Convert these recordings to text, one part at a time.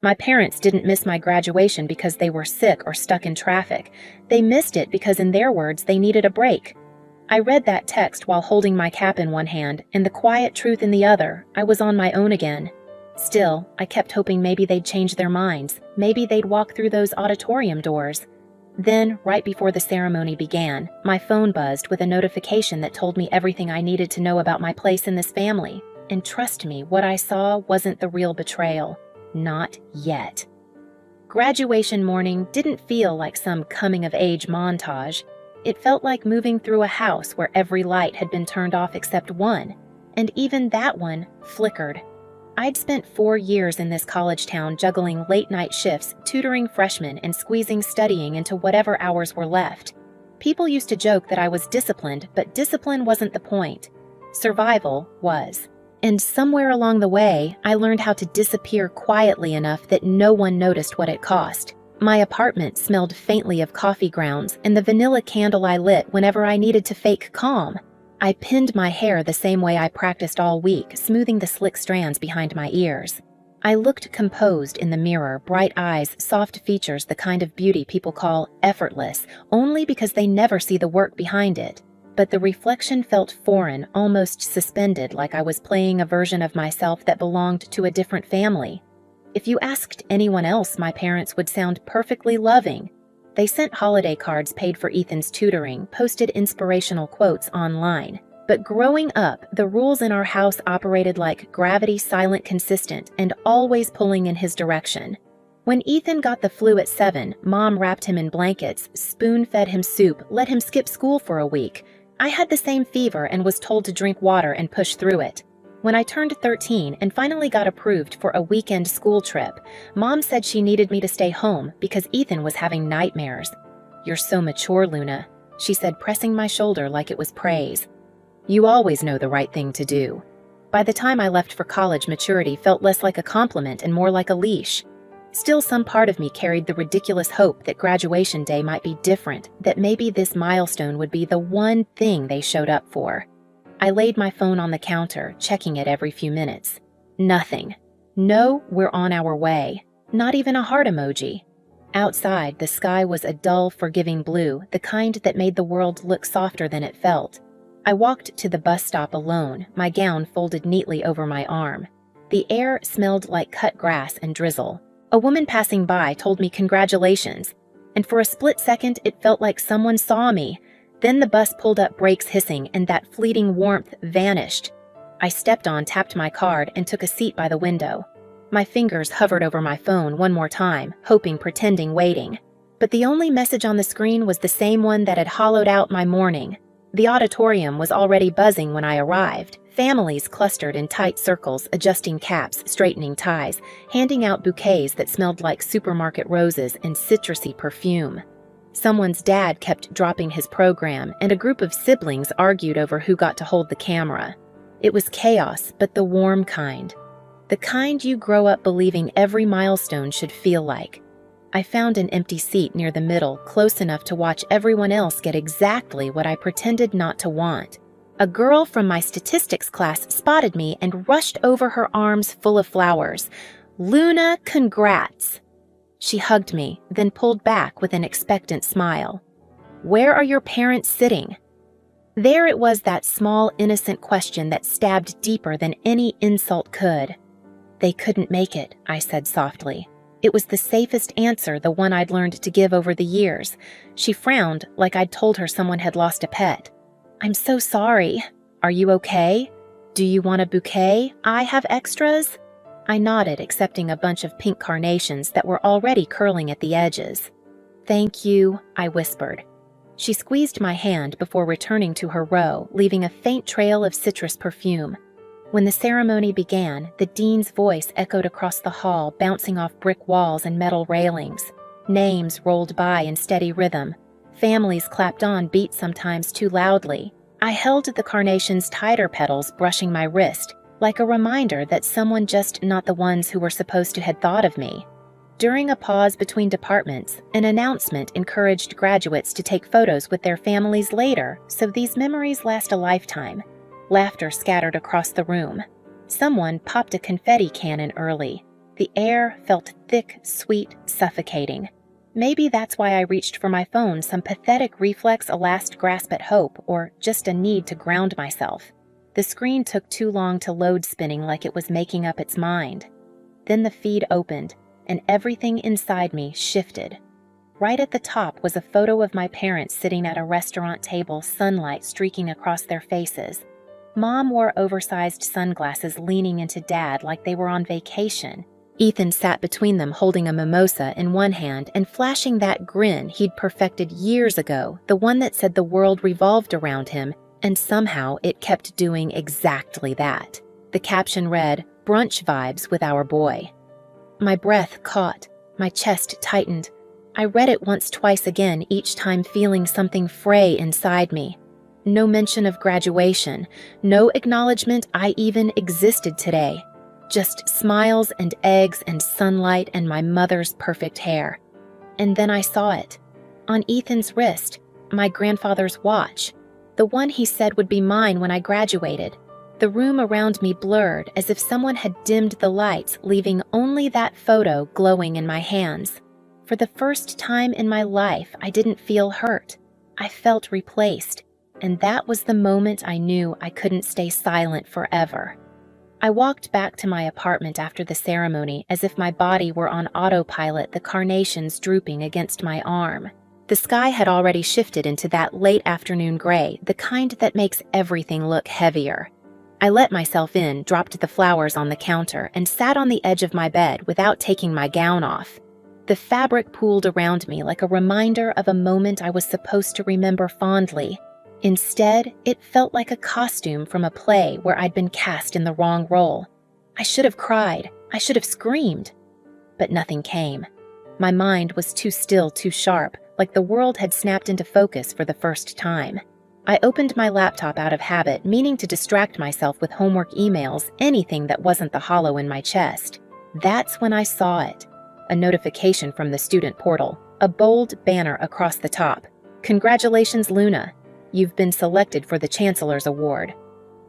My parents didn't miss my graduation because they were sick or stuck in traffic. They missed it because, in their words, they needed a break. I read that text while holding my cap in one hand and the quiet truth in the other. I was on my own again. Still, I kept hoping maybe they'd change their minds. Maybe they'd walk through those auditorium doors. Then, right before the ceremony began, my phone buzzed with a notification that told me everything I needed to know about my place in this family. And trust me, what I saw wasn't the real betrayal. Not yet. Graduation morning didn't feel like some coming-of-age montage. It felt like moving through a house where every light had been turned off except one, and even that one flickered. I'd spent 4 years in this college town juggling late-night shifts, tutoring freshmen, and squeezing studying into whatever hours were left. People used to joke that I was disciplined, but discipline wasn't the point. Survival was. And somewhere along the way, I learned how to disappear quietly enough that no one noticed what it cost. My apartment smelled faintly of coffee grounds and the vanilla candle I lit whenever I needed to fake calm. I pinned my hair the same way I practiced all week, smoothing the slick strands behind my ears. I looked composed in the mirror, bright eyes, soft features, the kind of beauty people call effortless, only because they never see the work behind it. But the reflection felt foreign, almost suspended, like I was playing a version of myself that belonged to a different family. If you asked anyone else, my parents would sound perfectly loving. They sent holiday cards paid for Ethan's tutoring, posted inspirational quotes online. But growing up, the rules in our house operated like gravity, silent, consistent, and always pulling in his direction. When Ethan got the flu at 7, Mom wrapped him in blankets, spoon-fed him soup, let him skip school for a week. I had the same fever and was told to drink water and push through it. When I turned 13 and finally got approved for a weekend school trip, Mom said she needed me to stay home because Ethan was having nightmares. "You're so mature, Luna," she said, pressing my shoulder like it was praise. "You always know the right thing to do." By the time I left for college, maturity felt less like a compliment and more like a leash. Still, some part of me carried the ridiculous hope that graduation day might be different, that maybe this milestone would be the one thing they showed up for. I laid my phone on the counter, checking it every few minutes. Nothing. No, we're on our way. Not even a heart emoji. Outside, the sky was a dull, forgiving blue, the kind that made the world look softer than it felt. I walked to the bus stop alone, my gown folded neatly over my arm. The air smelled like cut grass and drizzle. A woman passing by told me congratulations, and for a split second it felt like someone saw me. Then the bus pulled up, brakes hissing, and that fleeting warmth vanished. I stepped on, tapped my card, and took a seat by the window. My fingers hovered over my phone one more time, hoping, pretending, waiting. But the only message on the screen was the same one that had hollowed out my morning. The auditorium was already buzzing when I arrived. Families clustered in tight circles, adjusting caps, straightening ties, handing out bouquets that smelled like supermarket roses and citrusy perfume. Someone's dad kept dropping his program, and a group of siblings argued over who got to hold the camera. It was chaos, but the warm kind. The kind you grow up believing every milestone should feel like. I found an empty seat near the middle, close enough to watch everyone else get exactly what I pretended not to want. A girl from my statistics class spotted me and rushed over, her arms full of flowers. "Luna, congrats!" She hugged me, then pulled back with an expectant smile. "Where are your parents sitting?" There it was, that small, innocent question that stabbed deeper than any insult could. "They couldn't make it," I said softly. It was the safest answer, the one I'd learned to give over the years. She frowned, like I'd told her someone had lost a pet. "I'm so sorry. Are you okay? Do you want a bouquet? I have extras." I nodded, accepting a bunch of pink carnations that were already curling at the edges. "Thank you," I whispered. She squeezed my hand before returning to her row, leaving a faint trail of citrus perfume. When the ceremony began, the dean's voice echoed across the hall, bouncing off brick walls and metal railings. Names rolled by in steady rhythm. Families clapped on, beat sometimes too loudly. I held the carnation's tighter petals, brushing my wrist, like a reminder that someone, just not the ones who were supposed to, had thought of me. During a pause between departments, an announcement encouraged graduates to take photos with their families later, so these memories last a lifetime. Laughter scattered across the room. Someone popped a confetti cannon early. The air felt thick, sweet, suffocating. Maybe that's why I reached for my phone, some pathetic reflex, a last grasp at hope, or just a need to ground myself. The screen took too long to load, spinning like it was making up its mind. Then the feed opened, and everything inside me shifted. Right at the top was a photo of my parents sitting at a restaurant table, sunlight streaking across their faces. Mom wore oversized sunglasses, leaning into Dad like they were on vacation. Ethan sat between them, holding a mimosa in one hand and flashing that grin he'd perfected years ago, the one that said the world revolved around him, and somehow it kept doing exactly that. The caption read, "Brunch vibes with our boy." My breath caught, my chest tightened. I read it once, twice again, each time feeling something fray inside me. No mention of graduation, no acknowledgement I even existed today. Just smiles and eggs and sunlight and my mother's perfect hair. And then I saw it. On Ethan's wrist, my grandfather's watch. The one he said would be mine when I graduated. The room around me blurred, as if someone had dimmed the lights, leaving only that photo glowing in my hands. For the first time in my life, I didn't feel hurt. I felt replaced. And that was the moment I knew I couldn't stay silent forever. I walked back to my apartment after the ceremony as if my body were on autopilot, the carnations drooping against my arm. The sky had already shifted into that late afternoon gray, the kind that makes everything look heavier. I let myself in, dropped the flowers on the counter, and sat on the edge of my bed without taking my gown off. The fabric pooled around me like a reminder of a moment I was supposed to remember fondly. Instead, it felt like a costume from a play where I'd been cast in the wrong role. I should have cried. I should have screamed. But nothing came. My mind was too still, too sharp, like the world had snapped into focus for the first time. I opened my laptop out of habit, meaning to distract myself with homework emails, anything that wasn't the hollow in my chest. That's when I saw it. A notification from the student portal, a bold banner across the top. "Congratulations, Luna. You've been selected for the Chancellor's Award."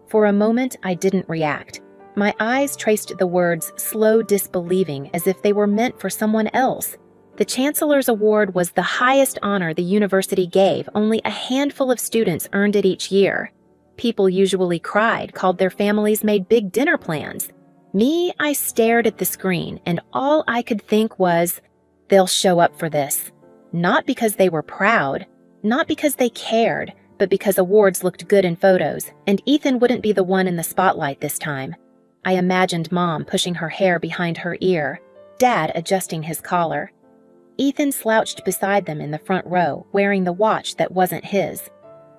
For a moment, I didn't react. My eyes traced the words, slow disbelieving, as if they were meant for someone else. The Chancellor's Award was the highest honor the university gave. Only a handful of students earned it each year. People usually cried, called their families, made big dinner plans. Me, I stared at the screen, and all I could think was, they'll show up for this. Not because they were proud, not because they cared, but because awards looked good in photos, and Ethan wouldn't be the one in the spotlight this time. I imagined Mom pushing her hair behind her ear, Dad adjusting his collar. Ethan slouched beside them in the front row, wearing the watch that wasn't his.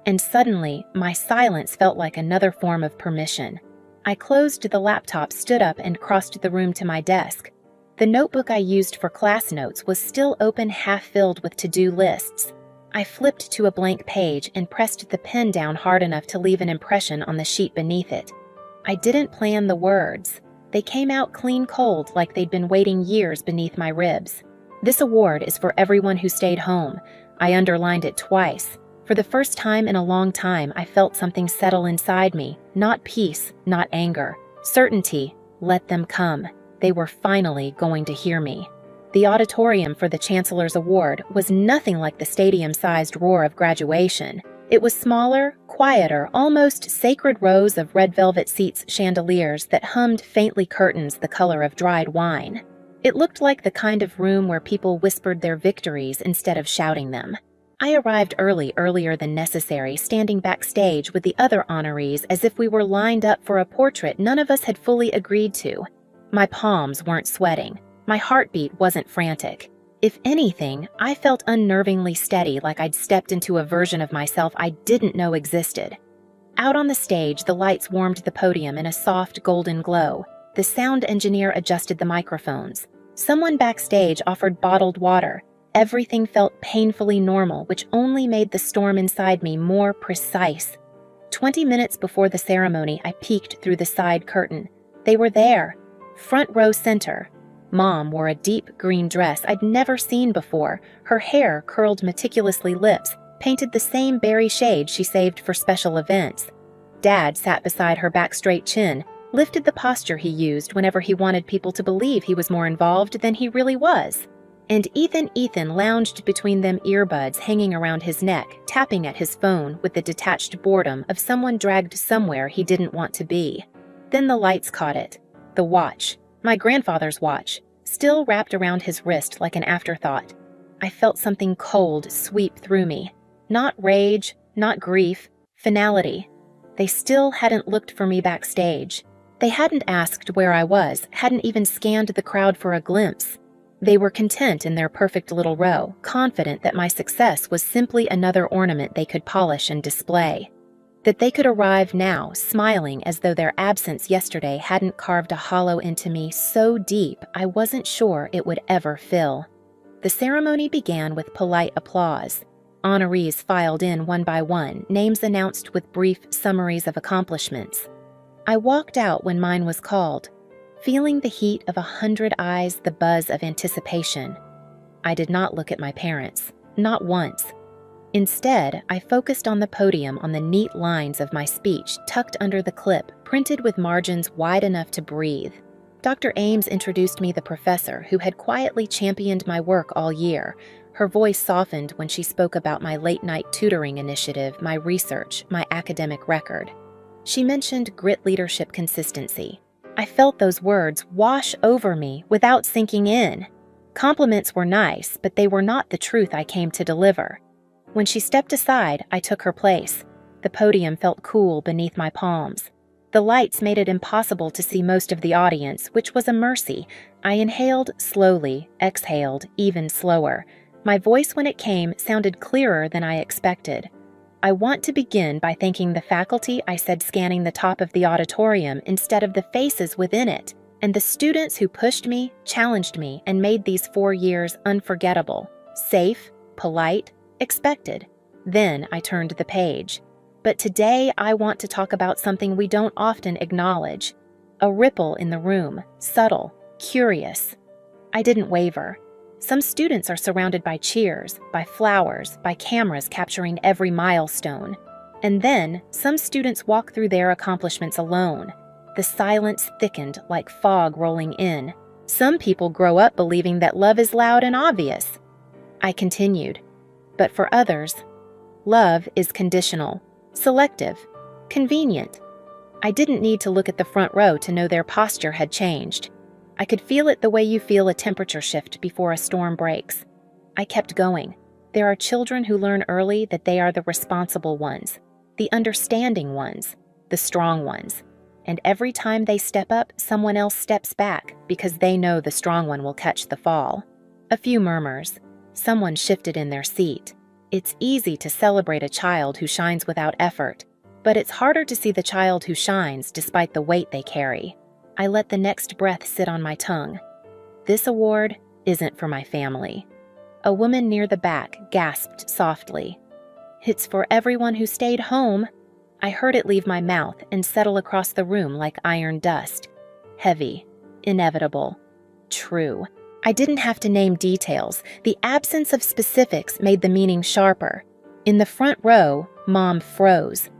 And suddenly, my silence felt like another form of permission. I closed the laptop, stood up, and crossed the room to my desk. The notebook I used for class notes was still open, half filled with to-do lists. I flipped to a blank page and pressed the pen down hard enough to leave an impression on the sheet beneath it. I didn't plan the words. They came out clean cold, like they'd been waiting years beneath my ribs. "This award is for everyone who stayed home." I underlined it twice. For the first time in a long time, I felt something settle inside me. Not peace, not anger. Certainty. Let them come. They were finally going to hear me. The auditorium for the Chancellor's Award was nothing like the stadium-sized roar of graduation. It was smaller, quieter, almost sacred rows of red velvet seats, chandeliers that hummed faintly, curtains the color of dried wine. It looked like the kind of room where people whispered their victories instead of shouting them. I arrived early, earlier than necessary, standing backstage with the other honorees as if we were lined up for a portrait none of us had fully agreed to. My palms weren't sweating. My heartbeat wasn't frantic. If anything, I felt unnervingly steady, like I'd stepped into a version of myself I didn't know existed. Out on the stage, the lights warmed the podium in a soft golden glow. The sound engineer adjusted the microphones. Someone backstage offered bottled water. Everything felt painfully normal, which only made the storm inside me more precise. 20 minutes before the ceremony, I peeked through the side curtain. They were there, front row center. Mom wore a deep green dress I'd never seen before. Her hair curled meticulously, lips painted the same berry shade she saved for special events. Dad sat beside her, back straight, chin lifted the posture he used whenever he wanted people to believe he was more involved than he really was. And Ethan lounged between them, earbuds hanging around his neck, tapping at his phone with the detached boredom of someone dragged somewhere he didn't want to be. Then the lights caught it. The watch, my grandfather's watch, still wrapped around his wrist like an afterthought. I felt something cold sweep through me. Not rage, not grief, finality. They still hadn't looked for me backstage. They hadn't asked where I was, hadn't even scanned the crowd for a glimpse. They were content in their perfect little row, confident that my success was simply another ornament they could polish and display. That they could arrive now, smiling as though their absence yesterday hadn't carved a hollow into me so deep I wasn't sure it would ever fill. The ceremony began with polite applause. Honorees filed in one by one, names announced with brief summaries of accomplishments. I walked out when mine was called, feeling the heat of 100 eyes, the buzz of anticipation. I did not look at my parents, not once. Instead, I focused on the podium, on the neat lines of my speech tucked under the clip, printed with margins wide enough to breathe. Dr. Ames introduced me the professor who had quietly championed my work all year. Her voice softened when she spoke about my late-night tutoring initiative, my research, my academic record. She mentioned grit, leadership, consistency. I felt those words wash over me without sinking in. Compliments were nice, but they were not the truth I came to deliver. When she stepped aside, I took her place. The podium felt cool beneath my palms. The lights made it impossible to see most of the audience, which was a mercy. I inhaled slowly, exhaled even slower. My voice, when it came, sounded clearer than I expected. I want to begin by thanking the faculty, I said, scanning the top of the auditorium instead of the faces within it, and the students who pushed me, challenged me, and made these 4 years unforgettable, safe, polite, expected. Then I turned the page. But today I want to talk about something we don't often acknowledge. A ripple in the room, subtle, curious. I didn't waver. Some students are surrounded by cheers, by flowers, by cameras capturing every milestone. And then, some students walk through their accomplishments alone. The silence thickened like fog rolling in. Some people grow up believing that love is loud and obvious. I continued. But for others, love is conditional, selective, convenient. I didn't need to look at the front row to know their posture had changed. I could feel it the way you feel a temperature shift before a storm breaks. I kept going. There are children who learn early that they are the responsible ones, the understanding ones, the strong ones. And every time they step up, someone else steps back because they know the strong one will catch the fall. A few murmurs. Someone shifted in their seat. It's easy to celebrate a child who shines without effort, but it's harder to see the child who shines despite the weight they carry. I let the next breath sit on my tongue. This award isn't for my family. A woman near the back gasped softly. It's for everyone who stayed home. I heard it leave my mouth and settle across the room like iron dust. Heavy, inevitable, true. I didn't have to name details. The absence of specifics made the meaning sharper. In the front row, Mom froze.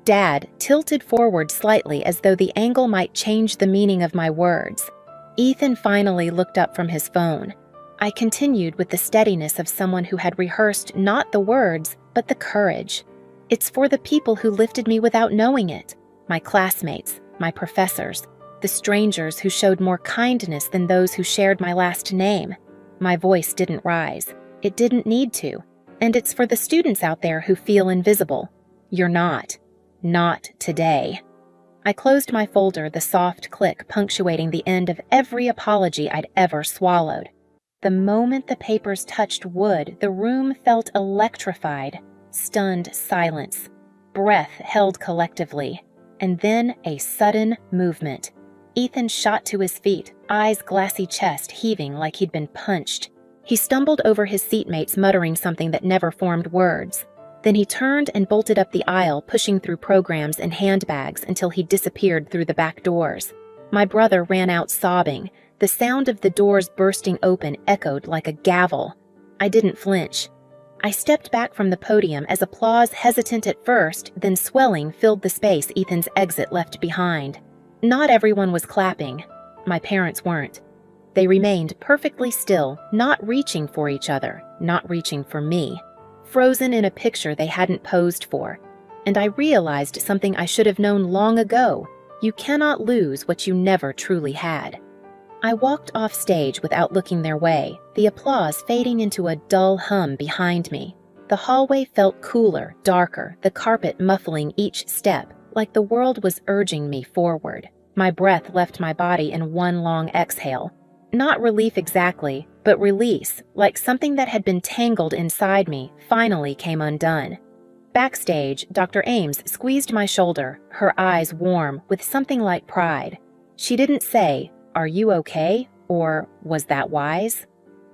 Dad tilted forward slightly as though the angle might change the meaning of my words. Ethan finally looked up from his phone. I continued with the steadiness of someone who had rehearsed not the words, but the courage. It's for the people who lifted me without knowing it. My classmates, my professors, the strangers who showed more kindness than those who shared my last name. My voice didn't rise. It didn't need to. And it's for the students out there who feel invisible. You're not. Not today. I closed my folder, the soft click punctuating the end of every apology I'd ever swallowed. The moment the papers touched wood, the room felt electrified. Stunned silence. Breath held collectively. And then a sudden movement. Ethan shot to his feet, eyes glassy, chest heaving like he'd been punched. He stumbled over his seatmates, muttering something that never formed words. Then he turned and bolted up the aisle, pushing through programs and handbags until he disappeared through the back doors. My brother ran out sobbing. The sound of the doors bursting open echoed like a gavel. I didn't flinch. I stepped back from the podium as applause, hesitant at first, then swelling, filled the space Ethan's exit left behind. Not everyone was clapping. My parents weren't. They remained perfectly still, not reaching for each other, not reaching for me, frozen in a picture they hadn't posed for. And I realized something I should have known long ago. You cannot lose what you never truly had. I walked off stage without looking their way, the applause fading into a dull hum behind me. The hallway felt cooler, darker, the carpet muffling each step, like the world was urging me forward. My breath left my body in one long exhale. Not relief exactly, but release, like something that had been tangled inside me finally came undone. Backstage, Dr. Ames squeezed my shoulder, her eyes warm with something like pride. She didn't say, "Are you okay?" or "Was that wise?"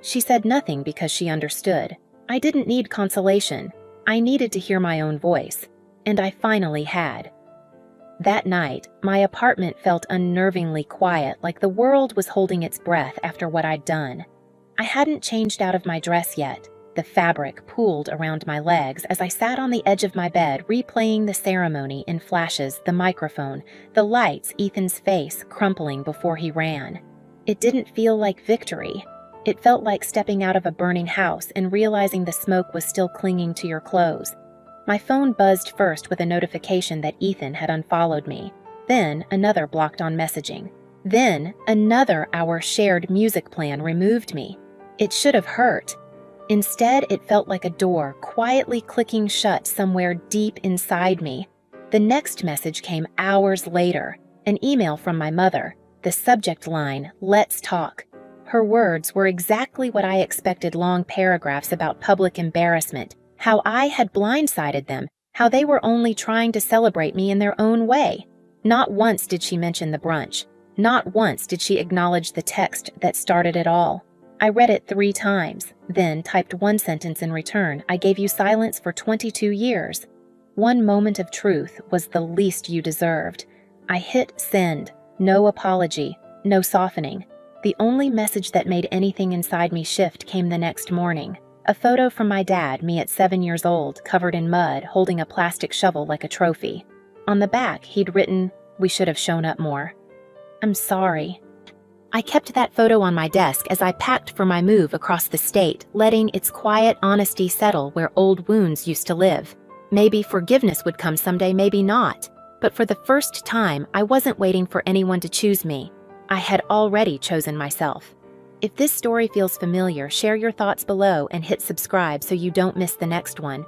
She said nothing because she understood. I didn't need consolation. I needed to hear my own voice, and I finally had. That night, my apartment felt unnervingly quiet, like the world was holding its breath after what I'd done. I hadn't changed out of my dress yet. The fabric pooled around my legs as I sat on the edge of my bed replaying the ceremony in flashes, the microphone, the lights, Ethan's face crumpling before he ran. It didn't feel like victory. It felt like stepping out of a burning house and realizing the smoke was still clinging to your clothes. My phone buzzed first with a notification that Ethan had unfollowed me. Then another blocked on messaging. Then another our shared music plan removed me. It should have hurt. Instead, it felt like a door quietly clicking shut somewhere deep inside me. The next message came hours later, an email from my mother. The subject line, "Let's talk." Her words were exactly what I expected, long paragraphs about public embarrassment, how I had blindsided them, how they were only trying to celebrate me in their own way. Not once did she mention the brunch. Not once did she acknowledge the text that started it all. I read it 3 times, then typed one sentence in return. "I gave you silence for 22 years. One moment of truth was the least you deserved." I hit send. No apology, no softening. The only message that made anything inside me shift came the next morning. A photo from my dad, me at 7 years old, covered in mud, holding a plastic shovel like a trophy. On the back, he'd written, "We should have shown up more." "I'm sorry." I kept that photo on my desk as I packed for my move across the state, letting its quiet honesty settle where old wounds used to live. Maybe forgiveness would come someday, maybe not. But for the first time, I wasn't waiting for anyone to choose me. I had already chosen myself. If this story feels familiar, share your thoughts below and hit subscribe so you don't miss the next one.